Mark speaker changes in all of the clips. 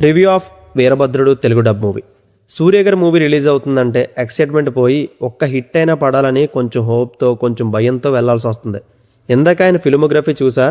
Speaker 1: Review of Veerabhadrudu Telugu dub movie. Suriya గారి movie release అవుతుందంటే excitement పోయి ఒక్క హిట్ అయినా పడాలని కొంచెం హోప్తో కొంచెం భయంతో వెళ్లాల్సి వస్తుంది. ఇందాక ఆయన ఫిల్మోగ్రఫీ చూసా,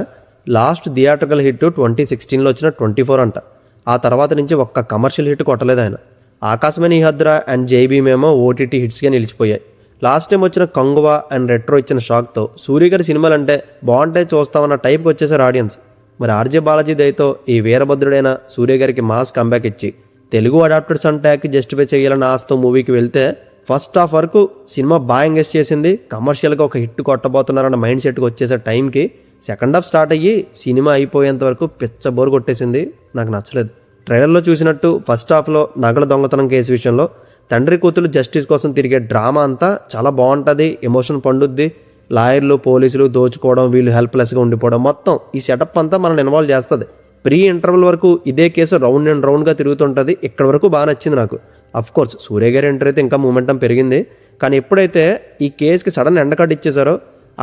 Speaker 1: లాస్ట్ థియేట్రికల్ హిట్ 2016లో వచ్చిన 24 అంట. ఆ తర్వాత నుంచి ఒక్క కమర్షియల్ హిట్ కొట్టలేదు ఆయన. ఆకాశమని హద్ర అండ్ జైబీమ్ ఏమో ఓటీటీ హిట్స్గా నిలిచిపోయాయి. లాస్ట్ టైం వచ్చిన కంగువా అండ్ రెట్రో ఇచ్చిన షాక్తో సూర్య గారి సినిమాలు అంటే బాగుంటాయి చూస్తామన్న టైప్కి వచ్చేసారు ఆడియన్స్. మరి ఆర్జే బాలాజీ దయతో ఈ వీరభద్రుడైన సూర్య గారికి మాస్ కంబ్యాక్ ఇచ్చి తెలుగు అడాప్టెడ్ సన్టాక్కి జస్టిఫై చేయాలన్న ఆస్తో మూవీకి వెళ్తే ఫస్ట్ హాఫ్ వరకు సినిమా బాగా ఎంగేజ్ చేసింది. కమర్షియల్గా ఒక హిట్ కొట్టబోతున్నారన్న మైండ్ సెట్కి వచ్చేసే టైంకి సెకండ్ హాఫ్ స్టార్ట్ అయ్యి సినిమా అయిపోయేంత వరకు పిచ్చ బోర్ కొట్టేసింది. నాకు నచ్చలేదు. ట్రైలర్లో చూసినట్టు ఫస్ట్ హాఫ్లో నగల దొంగతనం కేసు విషయంలో తండ్రి కూతురు జస్టిస్ కోసం తిరిగే డ్రామా అంతా చాలా బాగుంటుంది, ఎమోషన్ పండుద్ది. లాయర్లు పోలీసులు దోచుకోవడం, వీళ్ళు హెల్ప్లెస్గా ఉండిపోవడం, మొత్తం ఈ సెటప్ అంతా మనల్ని ఇన్వాల్వ్ చేస్తుంది. ప్రీ ఇంటర్వల్ వరకు ఇదే కేసు రౌండ్ అండ్ రౌండ్గా తిరుగుతుంటుంది. ఇక్కడ వరకు బాగా నచ్చింది నాకు. అఫ్కోర్స్ సూర్య గారి ఎంటర్ అయితే ఇంకా మూమెంటం పెరిగింది. కానీ ఎప్పుడైతే ఈ కేసుకి సడన్ ఎండ్ కార్డ్ ఇచ్చేసారో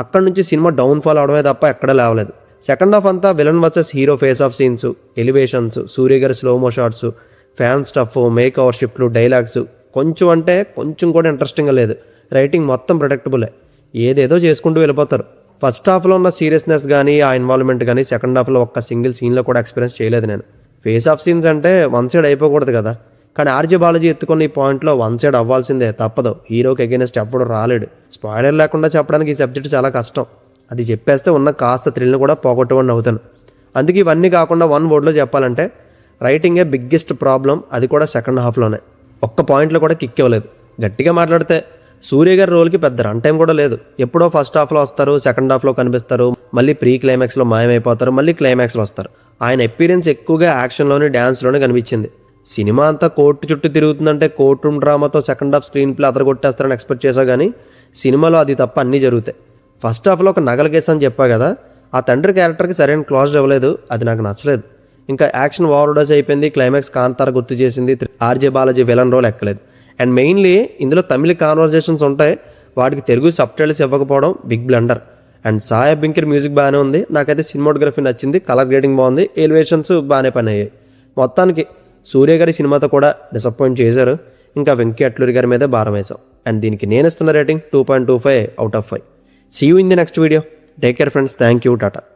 Speaker 1: అక్కడ నుంచి సినిమా డౌన్ఫాల్ అవడమే తప్ప ఎక్కడా లేవలేదు. సెకండ్ హాఫ్ అంతా villain versus hero face off scenes, elevations, Suriya గారి slomo shots, fan stuff, make over షిఫ్ట్లు, డైలాగ్స్ కొంచెం అంటే కొంచెం కూడా ఇంట్రెస్టింగ్గా లేదు. రైటింగ్ మొత్తం ప్రొడక్టబులే. ఏదేదో చేసుకుంటూ వెళ్ళిపోతారు. ఫస్ట్ హాఫ్లో ఉన్న సీరియస్నెస్ కానీ ఆ ఇన్వాల్వ్మెంట్ కానీ సెకండ్ హాఫ్లో ఒక్క సింగిల్ సీన్లో కూడా ఎక్స్పీరియన్స్ చేయలేదు నేను. ఫేస్ ఆఫ్ సీన్స్ అంటే వన్ సైడ్ అయిపోకూడదు కదా. కానీ ఆర్జే బాలాజీ ఎత్తుకున్న ఈ పాయింట్లో వన్ సైడ్ అవ్వాల్సిందే, తప్పదు. హీరోకి అగైనెస్ట్ ఎప్పుడు రాలేడు. స్పాయిలర్ లేకుండా చెప్పడానికి ఈ సబ్జెక్ట్ చాలా కష్టం. అది చెప్పేస్తే ఉన్న కాస్త థ్రిల్ని కూడా పోగొట్టమని అవుతాను. అందుకే ఇవన్నీ కాకుండా వన్ వర్డ్లో చెప్పాలంటే రైటింగే బిగ్గెస్ట్ ప్రాబ్లం. అది కూడా సెకండ్ హాఫ్లోనే. ఒక్క పాయింట్లో కూడా కిక్ ఇవ్వలేదు. గట్టిగా మాట్లాడితే సూర్య గారి రోల్కి పెద్ద రన్ టైం కూడా లేదు. ఎప్పుడో ఫస్ట్ హాఫ్లో వస్తారు, సెకండ్ హాఫ్లో కనిపిస్తారు, మళ్ళీ ప్రీ క్లైమాక్స్లో మాయమైపోతారు, మళ్ళీ క్లైమాక్స్లో వస్తారు. ఆయన ఎపీరియన్స్ ఎక్కువగా యాక్షన్లోనే డ్యాన్స్లోనే కనిపించింది. సినిమా అంతా కోర్టు చుట్టూ తిరుగుతుందంటే కోర్టు రూమ్ డ్రామాతో సెకండ్ హాఫ్ స్క్రీన్ ప్లే అదరగొట్టేస్తారని ఎక్స్పెక్ట్ చేశా. కానీ సినిమాలో అది తప్ప అన్నీ జరుగుతాయి. ఫస్ట్ హాఫ్లో ఒక నగల కేసు అని చెప్పా కదా, ఆ తండ్రి క్యారెక్టర్కి సరైన క్లాజ్ ఇవ్వలేదు. అది నాకు నచ్చలేదు. ఇంకా యాక్షన్ ఓవర్డోస్ అయిపోయింది. క్లైమాక్స్ కాంతార గుర్తు చేసింది. ఆర్జే బాలాజీ విలన్ రోల్ ఎక్కలేదు. అండ్ మెయిన్లీ ఇందులో తమిళ కాన్వర్జేషన్స్ ఉంటాయి, వాటికి తెలుగు సబ్ టైటిల్స్ ఇవ్వకపోవడం big blunder. And Sai Abhyankar music బాగానే ఉంది. నాకైతే సినిమాటోగ్రఫీ నచ్చింది, కలర్ గ్రేడింగ్ బాగుంది, ఎలివేషన్స్ బాగానే పని అయ్యాయి. మొత్తానికి సూర్య గారి సినిమాతో కూడా డిసప్పాయింట్ చేశారు. ఇంకా వెంకీ అట్లూరి గారి మీదే భారం వేశాం. అండ్ దీనికి నేను ఇస్తున్న rating 2.25 out of 5. See you in the next video. Take care friends. Thank you. Tata.